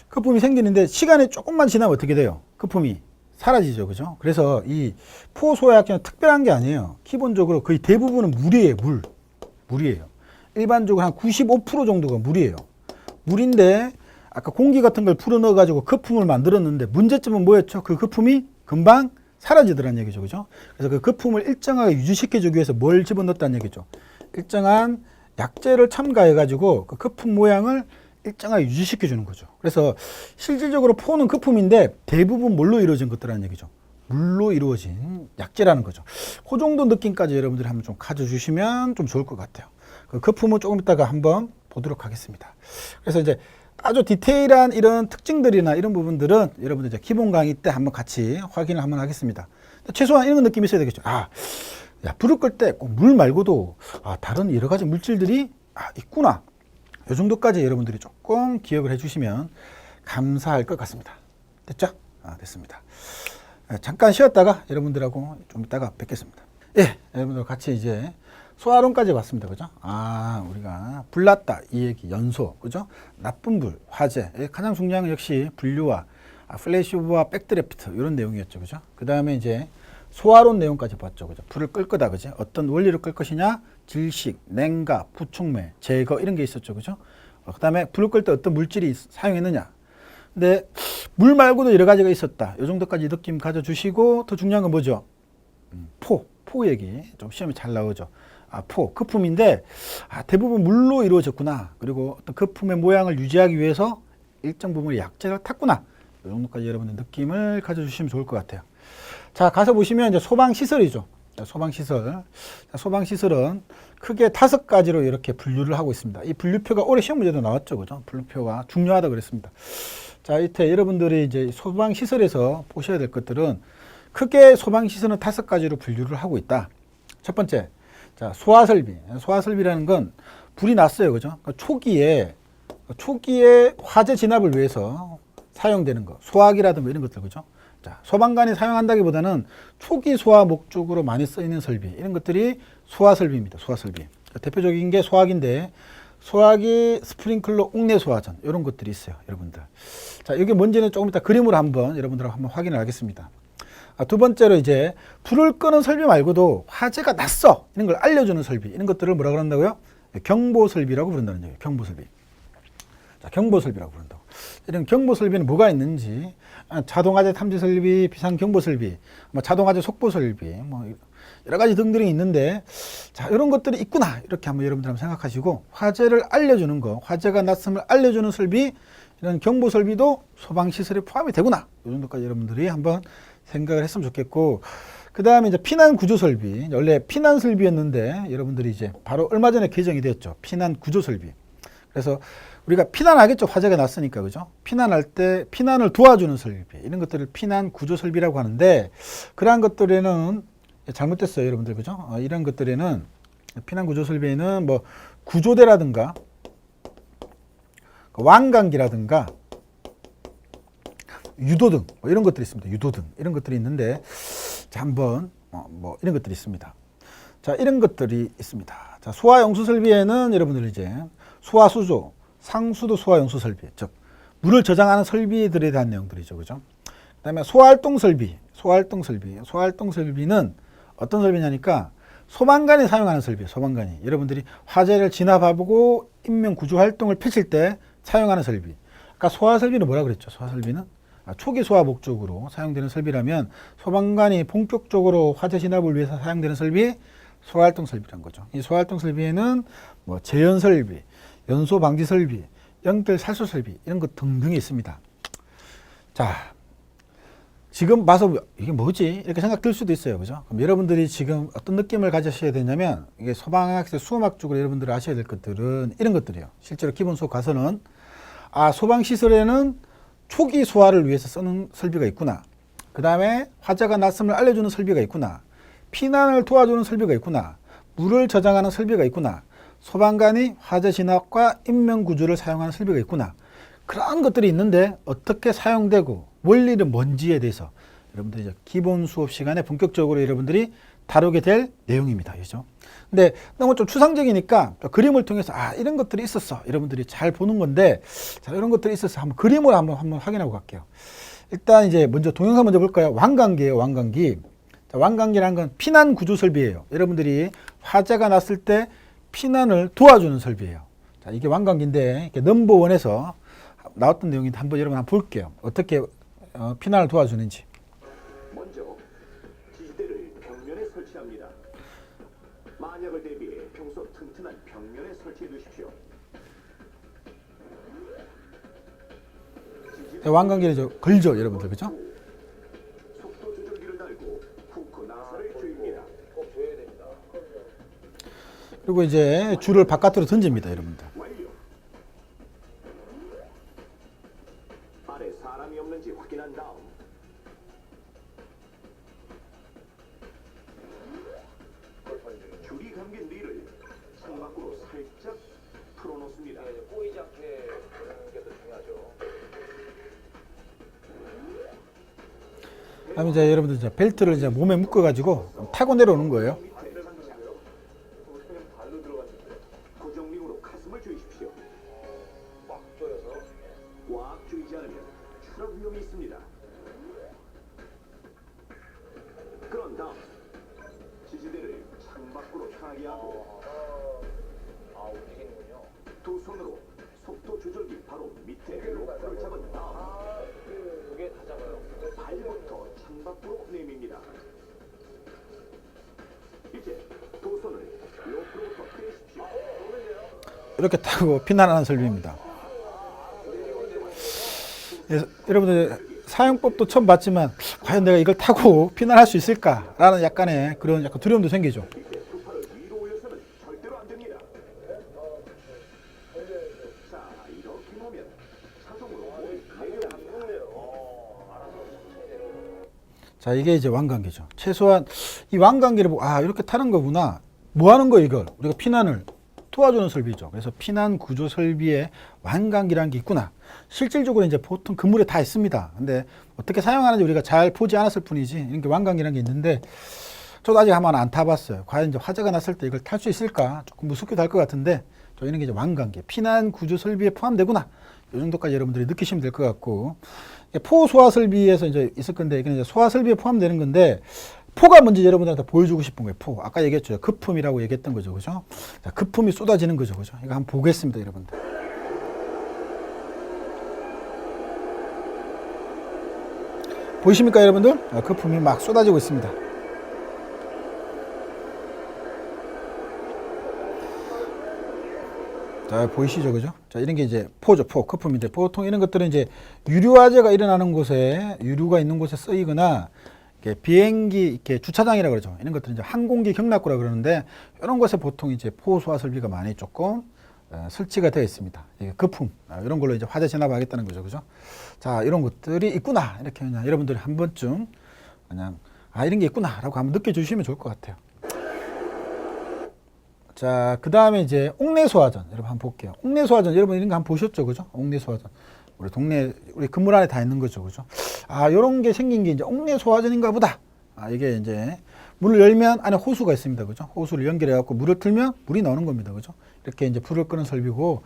거품이 생기는데 시간이 조금만 지나면 어떻게 돼요? 거품이 사라지죠. 그죠? 그래서 이 포소화약제는 특별한 게 아니에요. 기본적으로 거의 대부분은 물이에요. 물이에요. 일반적으로 한 95% 정도가 물이에요. 물인데 아까 공기 같은 걸 불어넣어 가지고 거품을 만들었는데 문제점은 뭐였죠? 그 거품이 금방 사라지더란 얘기죠. 그죠? 그래서 그 거품을 일정하게 유지시켜주기 위해서 뭘 집어넣었다는 얘기죠. 일정한 약재를 첨가해 가지고 그 거품 모양을 일정하게 유지시켜 주는 거죠. 그래서 실질적으로 포는 거품인데 대부분 뭘로 이루어진 것들이라는 얘기죠. 물로 이루어진 약재라는 거죠. 그 정도 느낌까지 여러분들이 한번 좀 가져주시면 좀 좋을 것 같아요. 그 거품은 조금 이따가 한번 보도록 하겠습니다. 그래서 이제 아주 디테일한 이런 특징들이나 이런 부분들은 여러분들 이제 기본 강의 때 한번 같이 확인을 한번 하겠습니다. 최소한 이런 느낌이 있어야 되겠죠. 야, 불을 끌 때 꼭 물 말고도 다른 여러 가지 물질들이 있구나. 이 정도까지 여러분들이 조금 기억을 해주시면 감사할 것 같습니다. 됐죠? 됐습니다. 잠깐 쉬었다가 여러분들하고 좀 이따가 뵙겠습니다. 예, 여러분들 같이 이제 소화론까지 왔습니다. 그죠? 우리가 불났다. 이 얘기, 연소. 그죠? 나쁜 불, 화재. 가장 중요한 건 역시 분류와 플래시오브와 백드래프트. 이런 내용이었죠. 그죠? 그 다음에 이제 소화론 내용까지 봤죠. 그죠? 불을 끌 거다. 그죠? 어떤 원리로 끌 것이냐? 질식, 냉각, 부촉매, 제거 이런 게 있었죠. 그죠? 그 다음에 불을 끌 때 어떤 물질이 사용했느냐? 근데 물 말고도 여러 가지가 있었다. 이 정도까지 느낌 가져주시고 더 중요한 건 뭐죠? 포 얘기 좀 시험에 잘 나오죠. 거품인데 대부분 물로 이루어졌구나. 그리고 어떤 거품의 모양을 유지하기 위해서 일정 부분의 약재가 탔구나. 이 정도까지 여러분들 느낌을 가져주시면 좋을 것 같아요. 자, 가서 보시면 이제 소방시설이죠. 소방시설. 소방시설은 크게 5가지로 이렇게 분류를 하고 있습니다. 이 분류표가 올해 시험 문제도 나왔죠. 그죠? 분류표가 중요하다고 그랬습니다. 자, 이때 여러분들이 이제 소방시설에서 보셔야 될 것들은 크게 소방시설은 5가지로 분류를 하고 있다. 첫 번째, 자, 소화설비. 소화설비라는 건 불이 났어요. 그죠? 그러니까 초기에 화재 진압을 위해서 사용되는 거. 소화기라든가 이런 것들. 그죠? 자, 소방관이 사용한다기보다는 초기 소화 목적으로 많이 쓰이는 설비. 이런 것들이 소화설비입니다. 소화설비. 대표적인 게 소화기인데, 소화기, 스프링클러, 옥내 소화전. 이런 것들이 있어요. 여러분들. 자, 이게 뭔지는 조금 이따 그림으로 여러분들하고 한번 확인을 하겠습니다. 두 번째로 이제 불을 끄는 설비 말고도 화재가 났어. 이런 걸 알려주는 설비. 이런 것들을 뭐라 그런다고요? 경보설비라고 부른다는 얘기예요. 경보설비. 자, 경보설비라고 부른다고. 이런 경보설비는 뭐가 있는지, 자동화재 탐지설비, 비상경보설비, 자동화재 속보설비, 여러 가지 등등이 있는데, 자, 이런 것들이 있구나. 이렇게 한번 여러분들 한번 생각하시고, 화재를 알려주는 거, 화재가 났음을 알려주는 설비, 이런 경보설비도 소방시설에 포함이 되구나. 이 정도까지 여러분들이 한번 생각을 했으면 좋겠고, 그 다음에 이제 피난구조설비. 원래 피난설비였는데, 여러분들이 이제 바로 얼마 전에 개정이 되었죠. 피난구조설비. 그래서 우리가 피난하겠죠. 화재가 났으니까. 그죠? 피난할 때 피난을 도와주는 설비. 이런 것들을 피난구조설비라고 하는데, 그러한 것들에는 잘못됐어요, 여러분들. 그죠? 이런 것들에는 피난 구조 설비에는 뭐 구조대라든가 완강기라든가 유도등 뭐 이런 것들이 있습니다. 유도등 이런 것들이 있는데 자, 한번 뭐 이런 것들이 있습니다. 자, 이런 것들이 있습니다. 자, 소화 용수 설비에는 여러분들 이제 소화 수조, 상수도 소화 용수 설비, 즉 물을 저장하는 설비들에 대한 내용들이죠. 그죠? 그다음에 소활동 설비, 소활동 설비는 어떤 설비냐니까 소방관이 사용하는 설비예요. 소방관이 여러분들이 화재를 진압하고 인명 구조 활동을 펼칠 때 사용하는 설비. 아까 소화 설비는 뭐라 그랬죠? 소화 설비는 초기 소화 목적으로 사용되는 설비라면 소방관이 본격적으로 화재 진압을 위해서 사용되는 설비, 소활동 설비란 거죠. 이 소활동 설비에는 뭐 재연 설비, 연소 방지 설비, 연결 살수 설비 이런 것 등등이 있습니다. 자, 지금 봐서 이게 뭐지? 이렇게 생각 들 수도 있어요. 그죠? 그럼 여러분들이 지금 어떤 느낌을 가지셔야 되냐면 이게 소방학생 수험학 쪽으로 여러분들이 아셔야 될 것들은 이런 것들이에요. 실제로 기본 수업 가서는 소방시설에는 초기 소화를 위해서 쓰는 설비가 있구나. 그 다음에 화재가 났음을 알려주는 설비가 있구나. 피난을 도와주는 설비가 있구나. 물을 저장하는 설비가 있구나. 소방관이 화재 진압과 인명구조를 사용하는 설비가 있구나. 그런 것들이 있는데 어떻게 사용되고 원리는 뭔지에 대해서 여러분들이 이제 기본 수업 시간에 본격적으로 여러분들이 다루게 될 내용입니다. 그죠? 근데 너무 좀 추상적이니까 그림을 통해서 이런 것들이 있었어. 여러분들이 잘 보는 건데 자, 이런 것들이 있었어. 한번 그림을 한번 확인하고 갈게요. 일단 이제 먼저 동영상 먼저 볼까요? 완강기예요. 완강기. 자, 완강기라는 건 피난 구조 설비예요. 여러분들이 화재가 났을 때 피난을 도와주는 설비예요. 자, 이게 완강기인데 넘버 원에서 나왔던 내용인데 한번 여러분 한번 볼게요. 어떻게 피난을 도와주는지. 먼저 지지대를 벽면에 설치합니다. 만약을 대비해 평소 튼튼한 벽면에 설치해 두십시오. 완강기를 걸죠, 여러분들. 그죠? 속도 조절기를 달고 후크 나사를 조입니다. 그리고 이제 줄을 바깥으로 던집니다, 여러분들. 완료. 아래 사람이 없는지 확인한 다음 줄이 감긴 릴을 창밖으로 살짝 풀어놓습니다. 꼬이지 않게 하는 게 더 중요하죠. 그다음에 이제 여러분들 이제 벨트를 이제 몸에 묶어가지고 타고 내려오는 거예요. 발로 들어갔는데 고정링으로 가슴을 조이십시오. 꽉 조여서 꽉 조이지 않으면 추락 위험이 있습니다. 그런 다음 지지대를 창밖으로 향하게 하고 움직이는군요. 두 손으로 속도 조절기 바로 밑에 로프를 잡은 다음 그게 다 잡아요. 발부터 창밖으로 내밉니다. 이제 두 손을 로프로부터 떼십시오. 이렇게 타고 피난하는 설비입니다. 여러분들 사용법도 처음 봤지만 과연 내가 이걸 타고 피난할 수 있을까라는 약간의 그런 약간 두려움도 생기죠. 이제 두 팔을 위로 올려서는 절대로 안 됩니다. 자, 이렇게 놓으면 자동으로 몸이 내려옵니다. 자, 이게 이제 완강기죠. 최소한 이 완강기를 보고 이렇게 타는 거구나. 뭐 하는 거 이걸? 우리가 피난을 도와주는 설비죠. 그래서 피난 구조 설비에 완강기라는 게 있구나. 실질적으로 이제 보통 건물에 다 있습니다. 근데 어떻게 사용하는지 우리가 잘 보지 않았을 뿐이지 이렇게 완강기라는 게 있는데 저도 아직 한번 안 타봤어요. 과연 이제 화재가 났을 때 이걸 탈 수 있을까? 조금 무섭기도 할 것 같은데 이런 게 이제 완강기, 피난 구조 설비에 포함되구나. 이 정도까지 여러분들이 느끼시면 될 것 같고 포소화 설비에서 이제 있을 건데 이게 이제 소화 설비에 포함되는 건데 포가 뭔지 여러분들한테 보여주고 싶은 거예요. 포. 아까 얘기했죠. 거품이라고 얘기했던 거죠. 그죠? 자, 거품이 쏟아지는 거죠. 그죠? 이거 한번 보겠습니다, 여러분들. 보이십니까, 여러분들? 거품이 막 쏟아지고 있습니다. 자, 보이시죠? 그죠? 자, 이런 게 이제 포죠. 포. 거품인데 보통 이런 것들은 이제 유류화재가 일어나는 곳에, 유류가 있는 곳에 쓰이거나 비행기 이렇게 주차장이라 그러죠. 이런 것들은 이제 항공기 경납고라 그러는데 이런 곳에 보통 이제 포소화 설비가 많이 조금 설치가 되어 있습니다. 이게 거품 이런 걸로 이제 화재 진압하겠다는 거죠, 그죠? 자, 이런 것들이 있구나 이렇게 그냥 여러분들이 한 번쯤 그냥 아, 이런 게 있구나라고 한번 느껴주시면 좋을 것 같아요. 자, 그 다음에 이제 옥내소화전 여러분 한번 볼게요. 옥내소화전 여러분 이런 거 한번 보셨죠, 그죠? 옥내소화전 우리 동네 우리 건물 안에 다 있는 거죠, 그죠? 아, 요런 게 생긴 게 이제 옥내소화전인가 보다. 아, 이게 이제 문을 열면 안에 호수가 있습니다, 그죠? 호수를 연결해 갖고 물을 틀면 물이 나오는 겁니다, 그죠? 이렇게 이제 불을 끄는 설비고,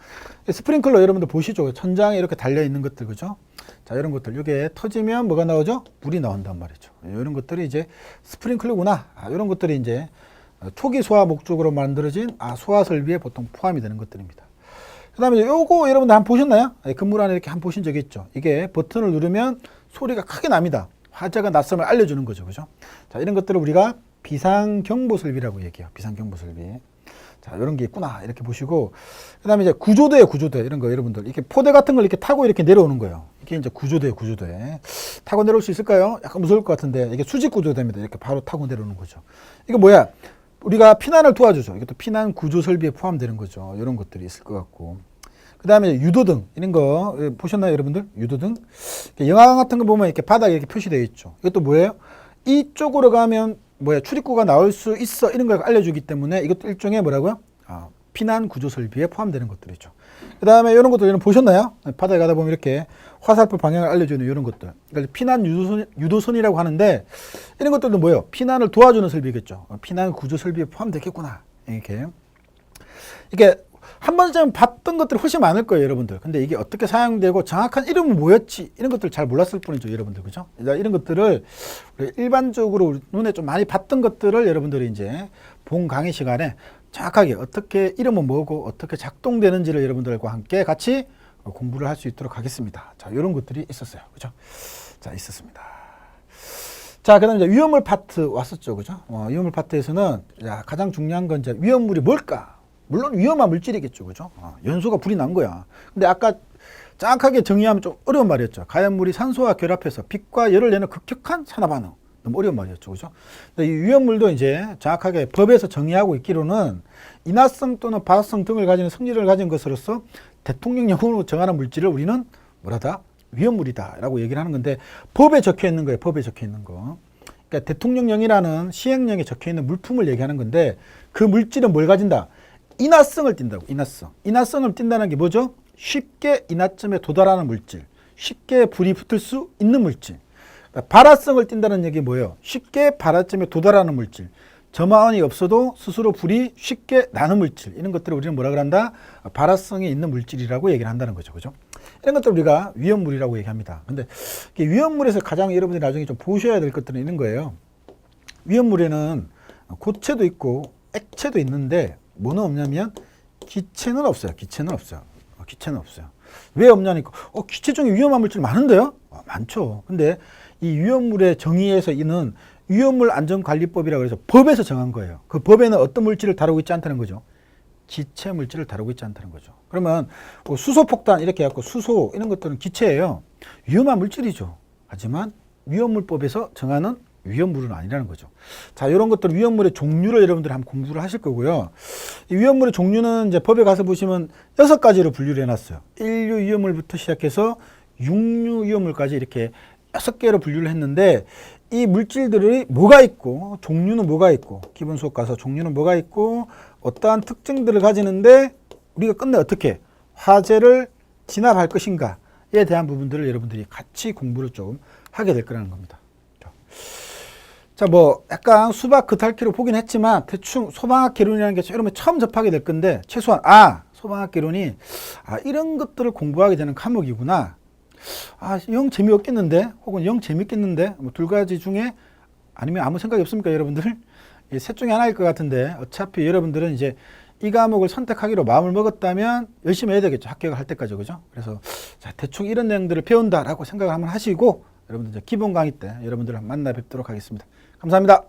스프링클러 여러분들 보시죠? 천장에 이렇게 달려 있는 것들, 그죠? 자, 이런 것들 이게 터지면 뭐가 나오죠? 물이 나온단 말이죠. 이런 것들이 이제 스프링클러구나. 아, 이런 것들이 이제 초기 소화 목적으로 만들어진 소화 설비에 보통 포함이 되는 것들입니다. 그 다음에 요거 여러분들 한번 보셨나요? 건물 안에 이렇게 한번 보신 적이 있죠? 이게 버튼을 누르면 소리가 크게 납니다. 화재가 났음을 알려주는 거죠, 그죠? 자, 이런 것들을 우리가 비상경보 설비라고 얘기해요. 비상경보 설비. 자, 이런 게 있구나 이렇게 보시고, 그 다음에 이제 구조대 이런 거 여러분들 이렇게 포대 같은 걸 이렇게 타고 이렇게 내려오는 거예요. 이게 이제 구조대 타고 내려올 수 있을까요? 약간 무서울 것 같은데 이게 수직 구조대입니다. 이렇게 바로 타고 내려오는 거죠. 이거 뭐야? 우리가 피난을 도와주죠. 이것도 피난 구조 설비에 포함되는 거죠. 이런 것들이 있을 것 같고, 그 다음에 유도등 이런 거 보셨나요, 여러분들? 유도등 영화 같은 거 보면 이렇게 바닥에 이렇게 표시되어 있죠. 이것도 뭐예요? 이쪽으로 가면 출입구가 나올 수 있어 이런 걸 알려주기 때문에 이것도 일종의 뭐라고요? 피난 구조 설비에 포함되는 것들이죠. 그 다음에 이런 것들 여러분 보셨나요? 바닥에 가다 보면 이렇게 화살표 방향을 알려주는 이런 것들. 그러니까 피난 유도선이라고 하는데, 이런 것들도 뭐예요? 피난을 도와주는 설비겠죠. 피난 구조 설비에 포함되겠구나. 이게 한 번쯤 봤던 것들이 훨씬 많을 거예요, 여러분들. 근데 이게 어떻게 사용되고 정확한 이름은 뭐였지? 이런 것들 잘 몰랐을 뿐이죠, 여러분들. 그죠? 이런 것들을 일반적으로 눈에 좀 많이 봤던 것들을 여러분들이 이제 본 강의 시간에 정확하게 어떻게 이름은 뭐고 어떻게 작동되는지를 여러분들과 함께 같이 공부를 할 수 있도록 하겠습니다. 자, 이런 것들이 있었어요. 그죠? 자, 있었습니다. 자, 그 다음에 이제 위험물 파트 왔었죠. 그죠? 위험물 파트에서는 가장 중요한 건 이제 위험물이 뭘까? 물론 위험한 물질이겠죠. 그죠? 연소가 불이 난 거야. 근데 아까 정확하게 정의하면 좀 어려운 말이었죠. 가연물이 산소와 결합해서 빛과 열을 내는 급격한 산화 반응. 너무 어려운 말이었죠. 그죠? 근데 이 위험물도 이제 정확하게 법에서 정의하고 있기로는 인화성 또는 발화성 등을 가지는 성질을 가진 것으로서 대통령령으로 정하는 물질을 우리는 뭐라다? 위험물이다 라고 얘기를 하는 건데, 법에 적혀 있는 거예요. 법에 적혀 있는 거. 그러니까 대통령령이라는 시행령에 적혀 있는 물품을 얘기하는 건데, 그 물질은 뭘 가진다? 인화성을 띈다고. 인화성을 띈다는 게 뭐죠? 쉽게 인화점에 도달하는 물질, 쉽게 불이 붙을 수 있는 물질. 발화성을 띈다는 얘기 뭐예요? 쉽게 발화점에 도달하는 물질, 점화원이 없어도 스스로 불이 쉽게 나는 물질, 이런 것들을 우리는 뭐라 그런다? 발화성이 있는 물질이라고 얘기를 한다는 거죠. 그죠? 이런 것들 우리가 위험물이라고 얘기합니다. 근데 위험물에서 가장 여러분들이 나중에 좀 보셔야 될 것들은 있는 거예요. 위험물에는 고체도 있고 액체도 있는데 뭐는 없냐면 기체는 없어요. 기체는 없어요. 왜 없냐니까 기체 중에 위험한 물질 많은데요? 많죠. 근데 이 위험물의 정의에서 이는 위험물 안전관리법이라고 해서 법에서 정한 거예요. 그 법에는 어떤 물질을 다루고 있지 않다는 거죠. 기체 물질을 다루고 있지 않다는 거죠. 그러면 수소폭탄 이렇게 해갖고 수소 이런 것들은 기체예요. 위험한 물질이죠. 하지만 위험물법에서 정하는 위험물은 아니라는 거죠. 자, 이런 것들 위험물의 종류를 여러분들이 한번 공부를 하실 거고요. 이 위험물의 종류는 이제 법에 가서 보시면 6가지로 분류를 해놨어요. 1류 위험물부터 시작해서 6류 위험물까지 이렇게 6개로 분류를 했는데, 이 물질들이 뭐가 있고 종류는 뭐가 있고 기본 수업 가서 종류는 뭐가 있고 어떠한 특징들을 가지는데 우리가 끝내 어떻게 화재를 진압할 것인가에 대한 부분들을 여러분들이 같이 공부를 좀 하게 될 거라는 겁니다. 자, 약간 수박 겉핥기로 보긴 했지만 대충 소방학개론이라는 게 여러분 처음 접하게 될 건데, 최소한 소방학개론이 이런 것들을 공부하게 되는 과목이구나. 영 재미없겠는데, 혹은 영 재밌겠는데, 둘 가지 중에 아니면 아무 생각이 없습니까, 여러분들? 셋 중에 하나일 것 같은데, 어차피 여러분들은 이제 이 과목을 선택하기로 마음을 먹었다면 열심히 해야 되겠죠. 합격을 할 때까지. 그죠? 그래서 자, 대충 이런 내용들을 배운다라고 생각을 한번 하시고, 여러분들 이제 기본 강의 때 여러분들을 만나 뵙도록 하겠습니다. 감사합니다.